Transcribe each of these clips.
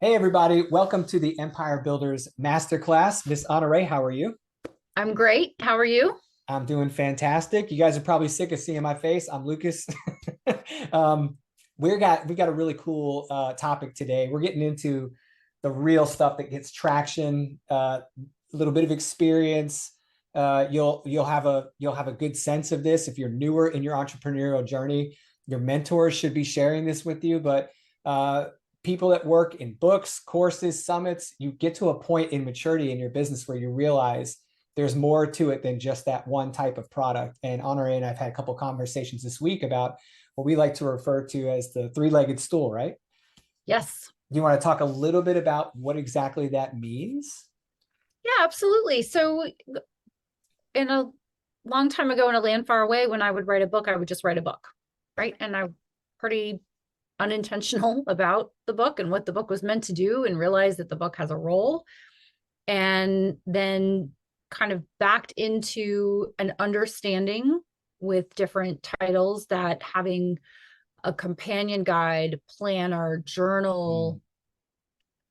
Hey everybody, welcome to the Empire Builders Masterclass. Miss Honoree, how are you? I'm great. How are you? I'm doing fantastic. You guys are probably sick of seeing my face. I'm Lucas. um, we got a really cool topic today. We're getting into the real stuff that gets traction, a little bit of experience. You'll have a good sense of this if you're newer in your entrepreneurial journey. Your mentors should be sharing this with you, but uh, people that work in books, courses, summits, you get to a point in maturity in your business where you realize there's more to it than just that one type of product. And Honoré and I've had a couple conversations this week about what we like to refer to as the three-legged stool, right? Yes. Do you want to talk a little bit about what exactly that means? Yeah, absolutely. So, in a long time ago in a land far away, when I would write a book, I would just write a book, right? And I'm pretty unintentional about the book and what the book was meant to do, and realized that the book has a role. And then kind of backed into an understanding with different titles that having a companion guide, planner, Mm, journal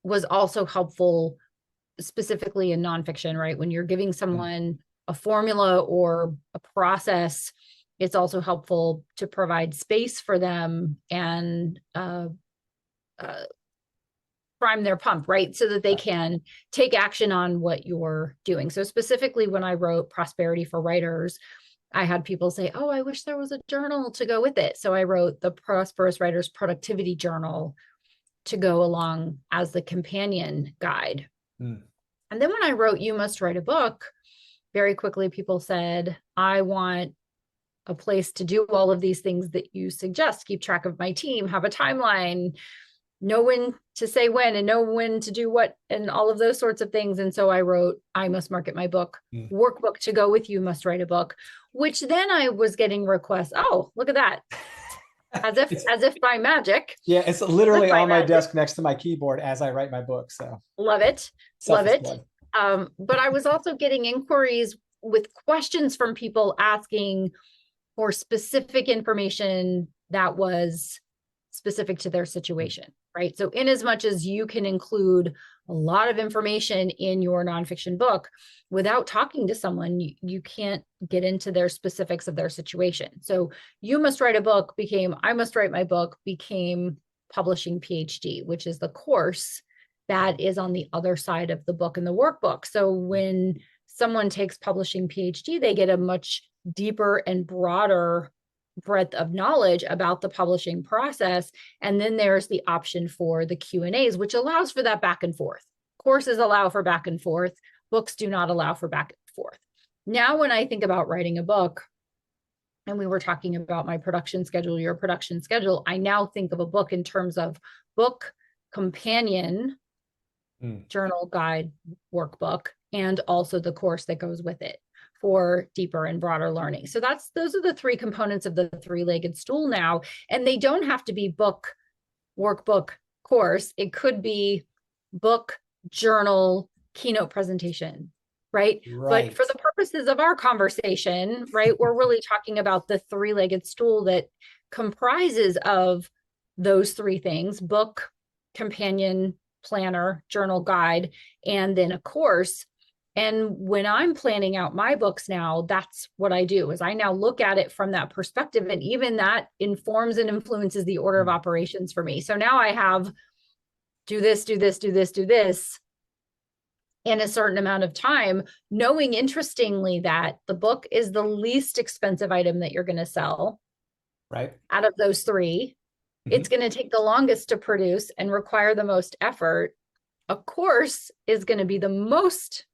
was also helpful, specifically in nonfiction, right? When you're giving mm, someone a formula or a process, it's also helpful to provide space for them and uh, prime their pump, right? So that they right. can take action on what you're doing. So, specifically, when I wrote Prosperity for Writers, I had people say, "Oh, I wish there was a journal to go with it." So, I wrote the Prosperous Writers Productivity Journal to go along as the companion guide. Mm, And then when I wrote You Must Write a Book, very quickly people said, I want a place to do all of these things that you suggest, keep track of my team, have a timeline, know when to say when and know when to do what, and all of those sorts of things. And so I wrote I Must Market My Book mm. workbook to go with You Must Write a Book, which then I was getting requests. Oh, look at that. As if It's as if by magic. yeah, it's As if literally by on my magic. desk next to my keyboard as I write my book. So Love it. Love it. self-explored. But I was also getting inquiries with questions from people asking for specific information that was specific to their Mm, situation, right? So, in as much as you can include a lot of information in your nonfiction book, without talking to someone, you can't get into their specifics of their situation. So, You Must Write a Book became I Must Write My Book, became Publishing PhD, which is the course that is on the other side of the book and the workbook. So, when someone takes Publishing PhD, they get a much deeper and broader breadth of knowledge about the publishing process. And then there's the option for the Q&As, which allows for that back and forth. Courses allow for back and forth. Books do not allow for back and forth. Now, when I think about writing a book, and we were talking about my production schedule, your production schedule, I now think of a book in terms of book, companion, mm. journal, guide, workbook, and also the course that goes with it for deeper and broader learning. So those are the three components of the three-legged stool now. And they don't have to be book, workbook, course. It could be book, journal, keynote presentation, right? But Right. for the purposes of our conversation, right, we're really talking about the three-legged stool that comprises of those three things: book, companion, planner, journal, guide, and then a course. And when I'm planning out my books now, that's what I do. Is I now look at it from that perspective, and even that informs and influences the order of Mm. operations for me. So now I have do this, do this, do this, do this in a certain amount of time, knowing, interestingly, that the book is the least expensive item that you're going to sell Right. out of those three. It's Mhm. going to take the longest to produce and require the most effort. A course is going to be the most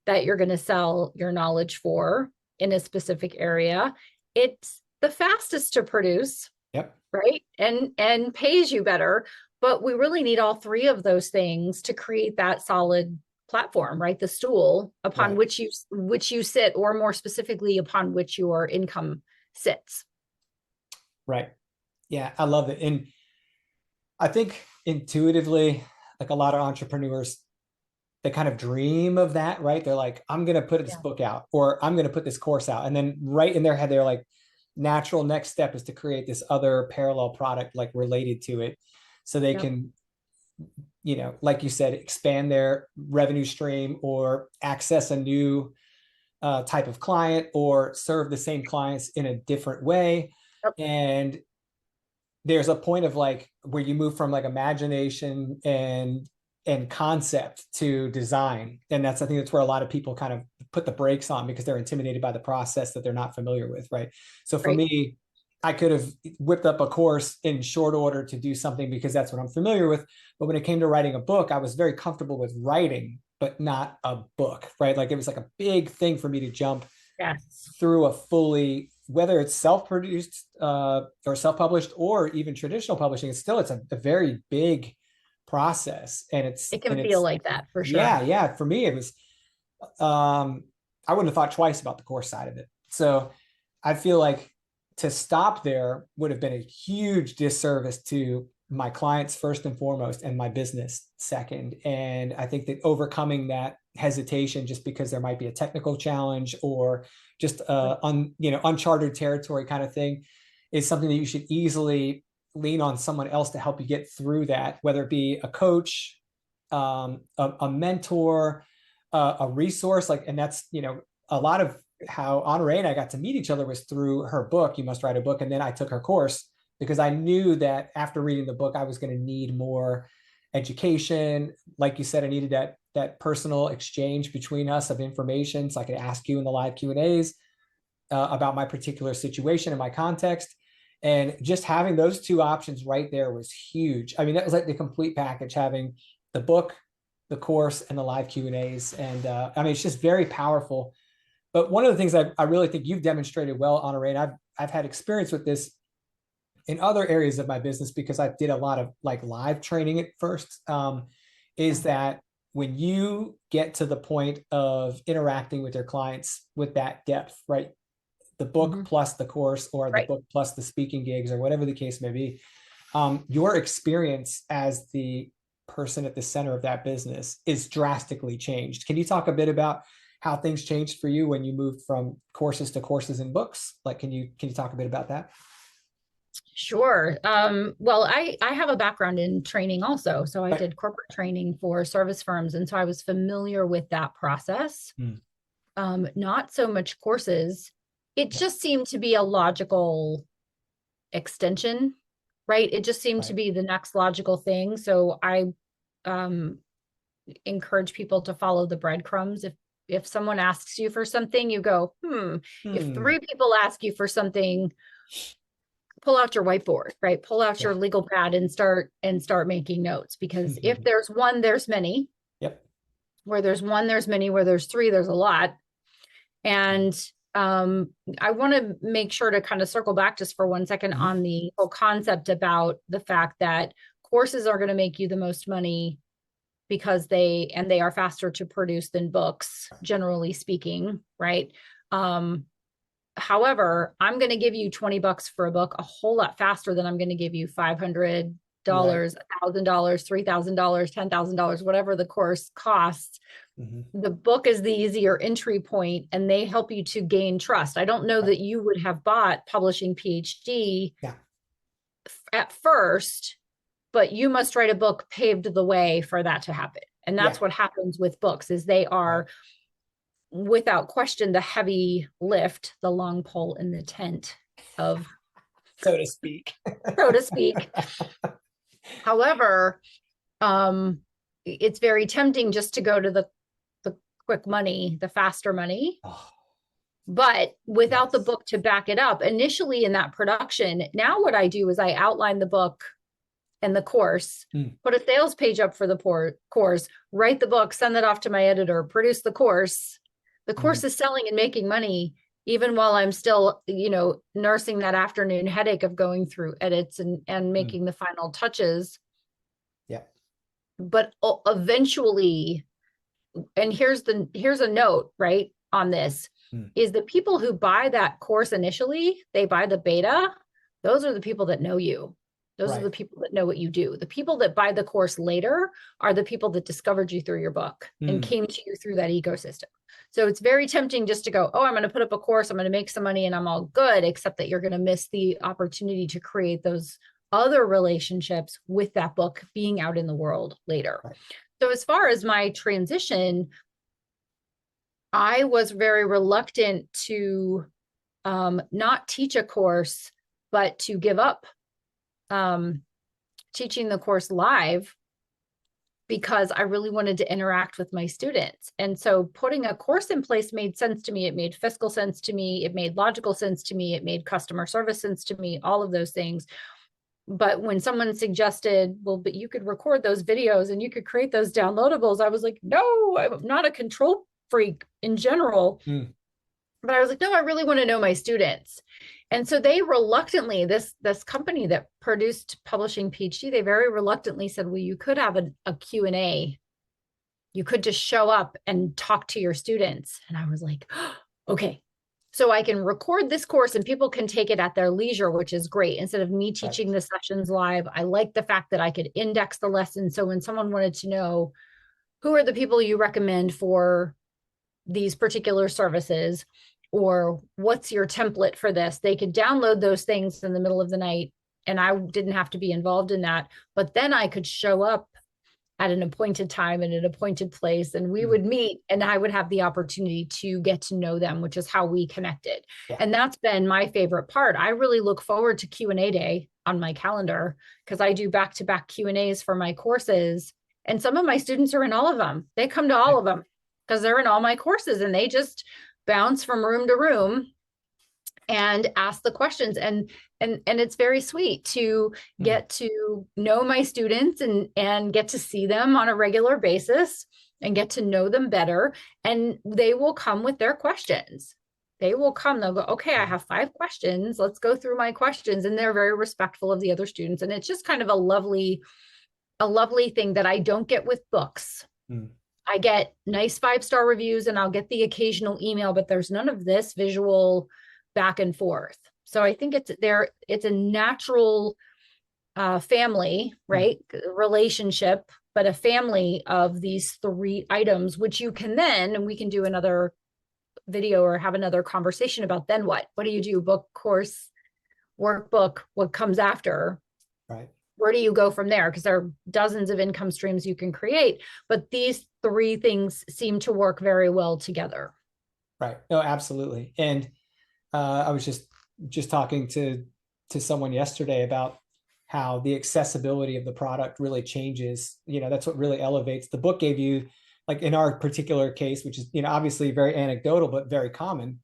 that you're going to sell your knowledge for in a specific area. It's the fastest to produce, Yep. right? And pays you better. But we really need all three of those things to create that solid platform, right? The stool upon Right. which you sit, or more specifically, upon which your income sits. Right. Yeah, I love it. And I think intuitively, like a lot of entrepreneurs, they kind of dream of that, right? They're like, I'm going to put this Yeah. book out, or I'm going to put this course out. And then right in their head, they're like, natural next step is to create this other parallel product like related to it so they Yep. can like you said, expand their revenue stream or access a new type of client or serve the same clients in a different way. Yep. And there's a point of like where you move from like imagination and concept to design. And I think that's where a lot of people kind of put the brakes on because they're intimidated by the process that they're not familiar with. Right. So for me, I could have whipped up a course in short order to do something because that's what I'm familiar with. But when it came to writing a book, I was very comfortable with writing, but not a book, right? Like it was like a big thing for me to jump through a fully, whether it's self-produced or self-published or even traditional publishing, it's a very big process. And it can feel like that for sure. Yeah. For me, it was, I wouldn't have thought twice about the course side of it. So I feel like to stop there would have been a huge disservice to my clients first and foremost, and my business second. And I think that overcoming that hesitation just because there might be a technical challenge or just uncharted territory kind of thing is something that you should easily lean on someone else to help you get through that, whether it be a coach, a mentor, a resource. And that's, a lot of how Honoree and I got to meet each other was through her book, You Must Write a Book. And then I took her course because I knew that after reading the book, I was going to need more education. Like you said, I needed that personal exchange between us of information. So I could ask you in the live Q&As about my particular situation and my context. And just having those two options right there was huge. I mean, that was like the complete package, having the book, the course, and the live Q&As. And it's just very powerful. But one of the things I really think you've demonstrated well, Honoree, and I've had experience with this in other areas of my business because I did a lot of like live training at first, is that when you get to the point of interacting with your clients with that depth, right? The book plus the course or the book plus the speaking gigs or whatever the case may be, your experience as the person at the center of that business is drastically changed. Can you talk a bit about how things changed for you when you moved from courses to courses and books? Like, can you talk a bit about that? Sure. Well, I have a background in training also. So I did corporate training for service firms. And so I was familiar with that process. Not so much courses. It just seemed to be a logical extension, right? It just seemed to be the next logical thing. So I encourage people to follow the breadcrumbs. If someone asks you for something, you go, If 3 people ask you for something, pull out your whiteboard, right? Pull out your legal pad and start making notes, because if there's one, there's many. Yep. Where there's one, there's many. Where there's 3, there's a lot. And I want to make sure to kind of circle back just for 1 second on the whole concept about the fact that courses are going to make you the most money because they are faster to produce than books, generally speaking, right? However, I'm going to give you $20 for a book a whole lot faster than I'm going to give you $500, $1,000, $3,000, $10,000, whatever the course costs. The book is the easier entry point, and they help you to gain trust. I don't know that you would have bought Publishing PhD at first, but You Must Write a Book paved the way for that to happen. And that's what happens with books, is they are without question the heavy lift, the long pole in the tent of, so to speak. However, it's very tempting just to go to the quick money, the faster money. But without the book to back it up, initially in that production, now what I do is I outline the book and the course, put a sales page up for the course, write the book, send it off to my editor, produce the course. The course is selling and making money, even while I'm still, nursing that afternoon headache of going through edits and making the final touches. But eventually, and here's a note, right, on this, is the people who buy that course initially, they buy the beta. Those are the people that know you. Those are the people that know what you do. The people that buy the course later are the people that discovered you through your book and came to you through that ecosystem. So it's very tempting just to go, I'm going to put up a course, I'm going to make some money and I'm all good, except that you're going to miss the opportunity to create those other relationships with that book being out in the world later. Right. So as far as my transition, I was very reluctant to not teach a course, but to give up teaching the course live, because I really wanted to interact with my students. And so putting a course in place made sense to me. It made fiscal sense to me. It made logical sense to me. It made customer service sense to me, all of those things. But when someone suggested, well, but you could record those videos and you could create those downloadables, I was like, no, I'm not a control freak in general. But I was like, no, I really want to know my students. And so they reluctantly, this company that produced Publishing PhD, they very reluctantly said, well, you could have a Q&A. You could just show up and talk to your students. And I was like, oh, okay. So I can record this course and people can take it at their leisure, which is great. Instead of me teaching the sessions live, I like the fact that I could index the lesson. So when someone wanted to know, who are the people you recommend for these particular services, or what's your template for this, they could download those things in the middle of the night, and I didn't have to be involved in that. But then I could show up at an appointed time in an appointed place, and we would meet, and I would have the opportunity to get to know them, which is how we connected. Yeah. And that's been my favorite part. I really look forward to Q&A day on my calendar, because I do back-to-back Q&As for my courses, and some of my students are in all of them. They come to all of them because they're in all my courses, and they just bounce from room to room and ask the questions. And it's very sweet to get to know my students and get to see them on a regular basis and get to know them better. And they will come with their questions. They will come, they'll go, okay, I have 5 questions. Let's go through my questions. And they're very respectful of the other students. And it's just kind of a lovely thing that I don't get with books. I get nice 5-star reviews and I'll get the occasional email, but there's none of this visual back and forth. So I think it's a natural family, right? Relationship, but a family of these 3 items, which you can then, and we can do another video or have another conversation about then what do you do? Book, course, workbook, what comes after? Right. Where do you go from there? Because there are dozens of income streams you can create, but these 3 things seem to work very well together. Right. No, absolutely. And I was just talking to someone yesterday about how the accessibility of the product really changes. That's what really elevates. The book gave you, like in our particular case, which is, obviously very anecdotal, but very common,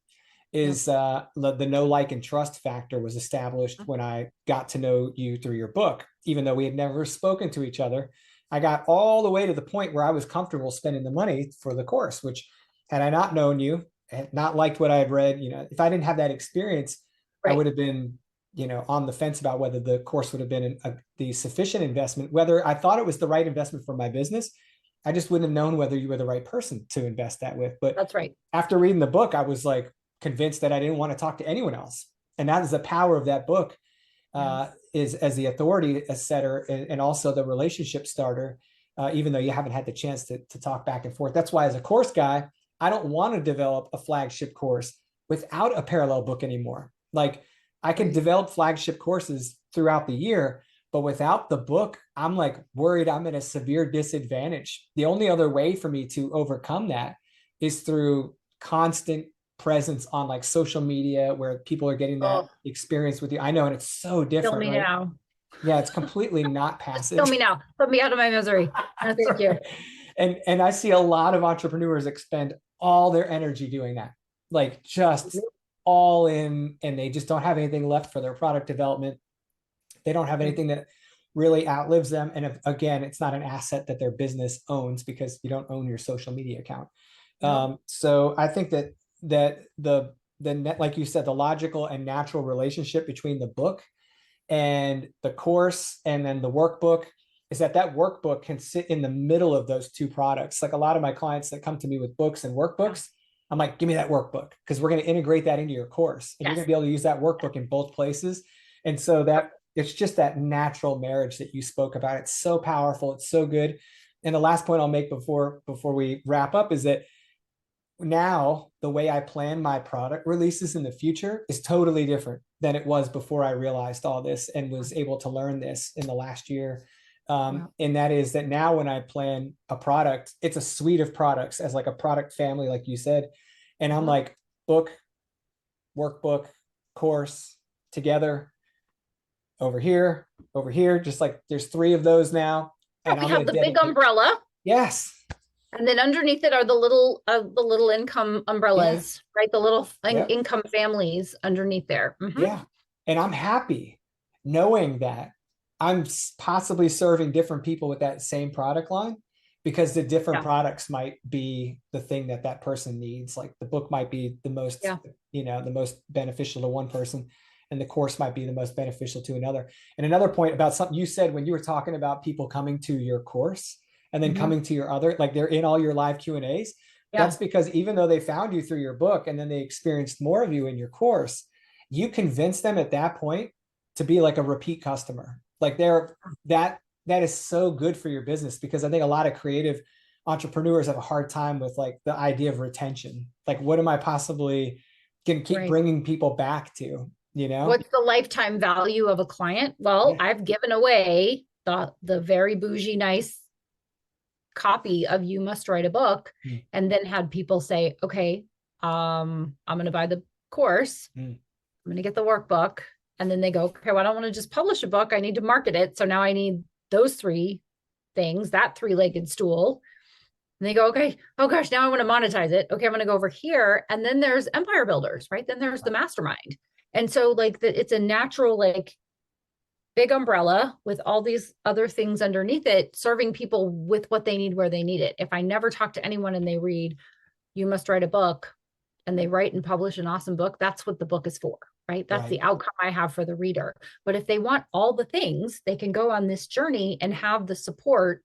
is the know, like, and trust factor was established when I got to know you through your book. Even though we had never spoken to each other, I got all the way to the point where I was comfortable spending the money for the course, which, had I not known you, had not liked what I had read, if I didn't have that experience, I would have been, on the fence about whether the course would have been the sufficient investment, whether I thought it was the right investment for my business. I just wouldn't have known whether you were the right person to invest that with. But that's right. After reading the book, I was like convinced that I didn't want to talk to anyone else. And that is the power of that book, is as the authority setter and also the relationship starter, even though you haven't had the chance to talk back and forth. That's why, as a course guy, I don't want to develop a flagship course without a parallel book anymore. Like, I can develop flagship courses throughout the year, but without the book, I'm like worried I'm at a severe disadvantage. The only other way for me to overcome that is through constant presence on like social media, where people are getting that experience with you. I know, and it's so different. Kill me now. Yeah, it's completely not passive. Kill me now. Put me out of my misery. No, thank you. And I see a lot of entrepreneurs expend all their energy doing that, like just all in, and they just don't have anything left for their product development. They don't have anything that really outlives them. And again, it's not an asset that their business owns, because you don't own your social media account. So I think that the net, like you said, the logical and natural relationship between the book and the course and then the workbook is that workbook can sit in the middle of those 2 products. Like a lot of my clients that come to me with books and workbooks, I'm like, give me that workbook, because we're going to integrate that into your course, and you're going to be able to use that workbook in both places. And so that it's just that natural marriage that you spoke about. It's so powerful. It's so good. And the last point I'll make before we wrap up is that now the way I plan my product releases in the future is totally different than it was before I realized all this and was able to learn this in the last year. Wow. And that is that now when I plan a product, it's a suite of products as like a product family, like you said. And I'm like, book, workbook, course together, over here, just like there's 3 of those now. And We I'm have going the to big dedicate. umbrella. Yes. And then underneath it are the little income umbrellas, Yeah. right? The little Yep. income families underneath there. Yeah. And I'm happy knowing that I'm possibly serving different people with that same product line, because the different Yeah. products might be the thing that that person needs. Like the book might be the most, Yeah. The most beneficial to one person, and the course might be the most beneficial to another. And another point about something you said when you were talking about people coming to your course and then coming to your other, like they're in all your live Q&As. Yeah. That's because even though they found you through your book and then they experienced more of you in your course, you convince them at that point to be like a repeat customer. Like that is so good for your business, because I think a lot of creative entrepreneurs have a hard time with like the idea of retention. Like, what am I possibly going to keep Right. bringing people back to, What's the lifetime value of a client? Well, Yeah. I've given away the very bougie, nice copy of You Must Write a Book, Mm. and then had people say, okay, I'm going to buy the course. Mm. I'm going to get the workbook. And then they go, okay, well, I don't want to just publish a book. I need to market it. So now I need those 3 things, that 3-legged stool. And they go, okay, oh gosh, now I want to monetize it. Okay, I'm going to go over here. And then there's empire builders, right? Then there's the mastermind. And so like it's a natural, like big umbrella with all these other things underneath it, serving people with what they need, where they need it. If I never talk to anyone and they read You Must Write a Book, and they write and publish an awesome book, that's what the book is for, right? That's Right. the outcome I have for the reader. But if they want all the things, they can go on this journey and have the support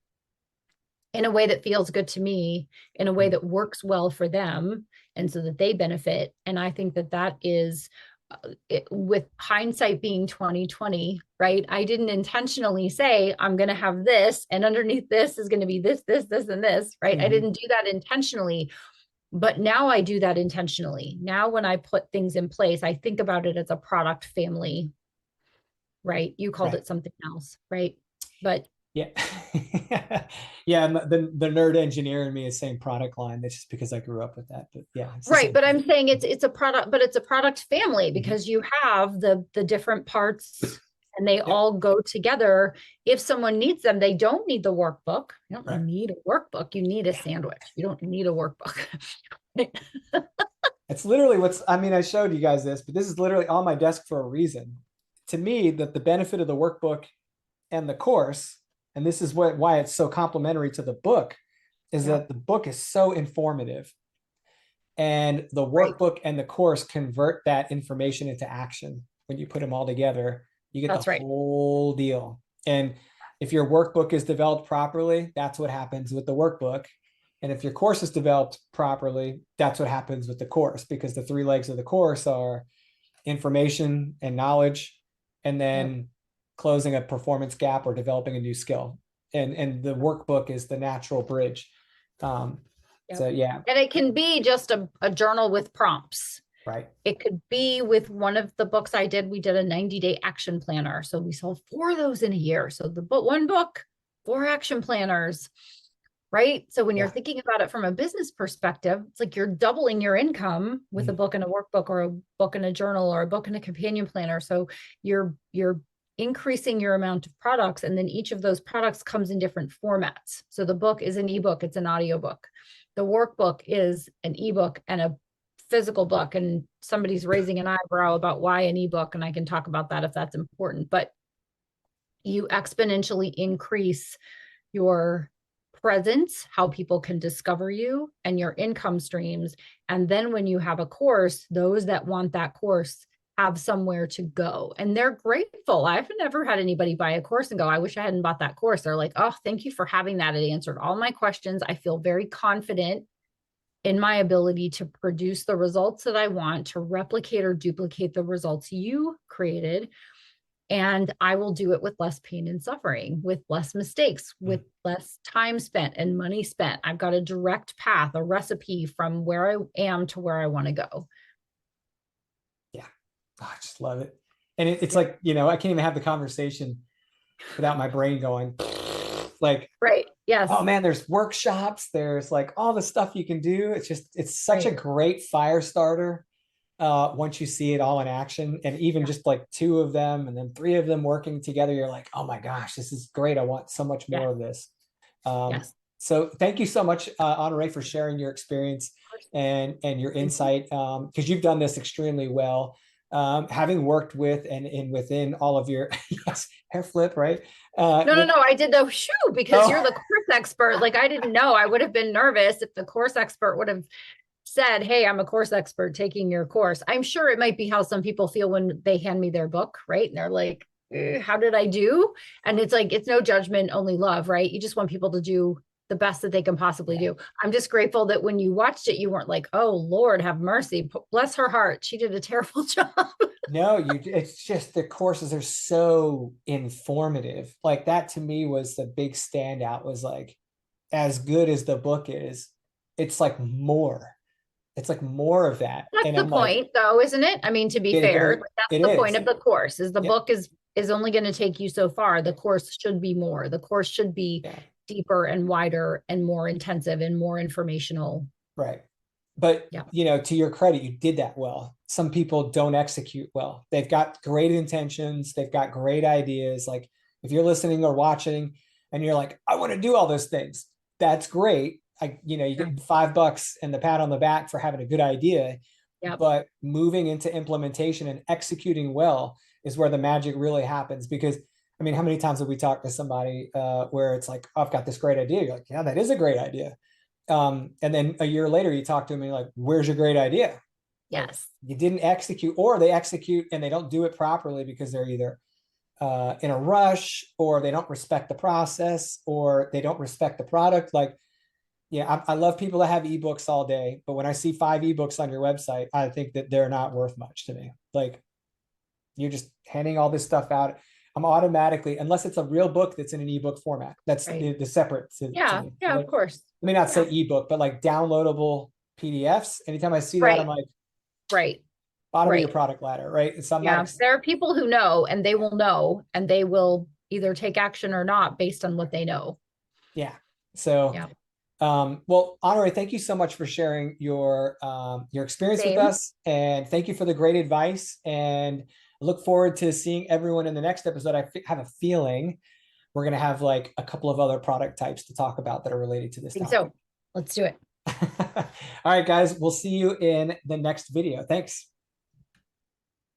in a way that feels good to me, in a way that works well for them, and so that they benefit. And I think that that is, with hindsight being 2020, right? I didn't intentionally say I'm going to have this, and underneath this is going to be this, and this, right? I didn't do that intentionally. But now I do that intentionally. Now, when I put things in place, I think about it as a product family, right? You called Right. it something else, right? But Yeah. Yeah. The nerd engineer in me is saying product line. That's just because I grew up with that. But yeah. right. But I'm saying it's a product, but it's a product family, because you have the different parts and they all go together. If someone needs them, they don't need the workbook. You don't need a workbook. You need a sandwich. You don't need a workbook. It's literally I showed you guys this, but this is literally on my desk for a reason. To me, that the benefit of the workbook and the course, and this is why it's so complementary to the book, is that the book is so informative, and the workbook and the course convert that information into action. When you put them all together, you get the whole deal. And if your workbook is developed properly, that's what happens with the workbook. And if your course is developed properly, that's what happens with the course, because the 3 legs of the course are information and knowledge, and then closing a performance gap or developing a new skill. And the workbook is the natural bridge. So yeah. And it can be just a journal with prompts. Right. It could be with one of the books I did. We did a 90-day action planner. So we sold 4 of those in a year. So one book, 4 action planners, right? So when you're thinking about it from a business perspective, it's like you're doubling your income with a book and a workbook, or a book and a journal, or a book and a companion planner. So you're increasing your amount of products, and then each of those products comes in different formats. So the book is an ebook, it's an audiobook. The workbook is an ebook and a physical book, and somebody's raising an eyebrow about why an ebook, and I can talk about that if that's important. But you exponentially increase your presence, how people can discover you, and your income streams. And then when you have a course, those that want that course have somewhere to go, and they're grateful. I've never had anybody buy a course and go, I wish I hadn't bought that course. They're like, oh, thank you for having that. It answered all my questions. I feel very confident in my ability to produce the results that I want, to replicate or duplicate the results you created. and I will do it with less pain and suffering, with less mistakes, with less time spent and money spent. I've got a direct path, a recipe from where I am to where I want to go. Yeah. Oh, I just love it. And it's like, you know, I can't even have the conversation without my brain going like, Right. Yes. oh man, there's workshops, there's like all the stuff you can do. It's just, it's such a Right. great fire starter once you see it all in action. And even Yeah. just like two of them and then three of them working together, you're like, oh my gosh, this is great. I want so much Yeah. more of this. Um, Yes. so thank you so much, Honoree, for sharing your experience and your Thank you. insight, because you've done this extremely well. Having worked with and within all of your yes, hair flip, right? No, no, With no. I did the shoo because you're oh the course expert. Like I didn't know. I would have been nervous if the course expert would have said, "Hey, I'm a course expert taking your course." I'm sure it might be how some people feel when they hand me their book, right? And they're like, "How did I do?" And it's like, it's no judgment, only love, right? You just want people to do the best that they can possibly yeah. do. I'm just grateful that when you watched it, you weren't like, "Oh, Lord, have mercy. Bless her heart. She did a terrible job." No, you it's just the courses are so informative. Like that to me was the big standout was like as good as the book is, it's like more. It's like more of that. That's And the I'm like, point, though, isn't it? I mean, to be fair, like, that's it the point is. of the course, is the Yep. book is only going to take you so far. The course should be more. The course should be Yeah. deeper and wider and more intensive and more informational. Right. But Yeah. you know, to your credit, you did that well. Some people don't execute well. They've got great intentions, they've got great ideas. Like if you're listening or watching and you're like, I want to do all those things, that's great. You know, you Yeah. get $5 and the pat on the back for having a good idea, Yep. but moving into implementation and executing well is where the magic really happens. Because I mean, how many times have we talked to somebody where it's like, oh, I've got this great idea. You're like, yeah, that is a great idea. And then a year later, you talk to them and you're like, where's your great idea? Like Yes. you didn't execute, or they execute and they don't do it properly because they're either in a rush or they don't respect the process or they don't respect the product. Like, yeah, I love people that have ebooks all day, but when I see 5 ebooks on your website, I think that they're not worth much to me. Like you're just handing all this stuff out. I'm automatically, unless it's a real book that's in an ebook format, that's Right. the separate to Yeah. me. Yeah, of Like, course. let me not say Yeah. ebook, but like downloadable PDFs. Anytime I see that, I'm Right. like, Right. bottom of your Right. product ladder, right? So I'm not, Yeah. There are people who know and they will know and they will either take action or not based on what they know. yeah. So, Yeah. well, Honoree, thank you so much for sharing your experience with Same. us, and thank you for the great advice. And I look forward to seeing everyone in the next episode. Have a feeling we're going to have like a couple of other product types to talk about that are related to I this think topic. so. Let's do it. All right, guys, we'll see you in the next video. Thanks.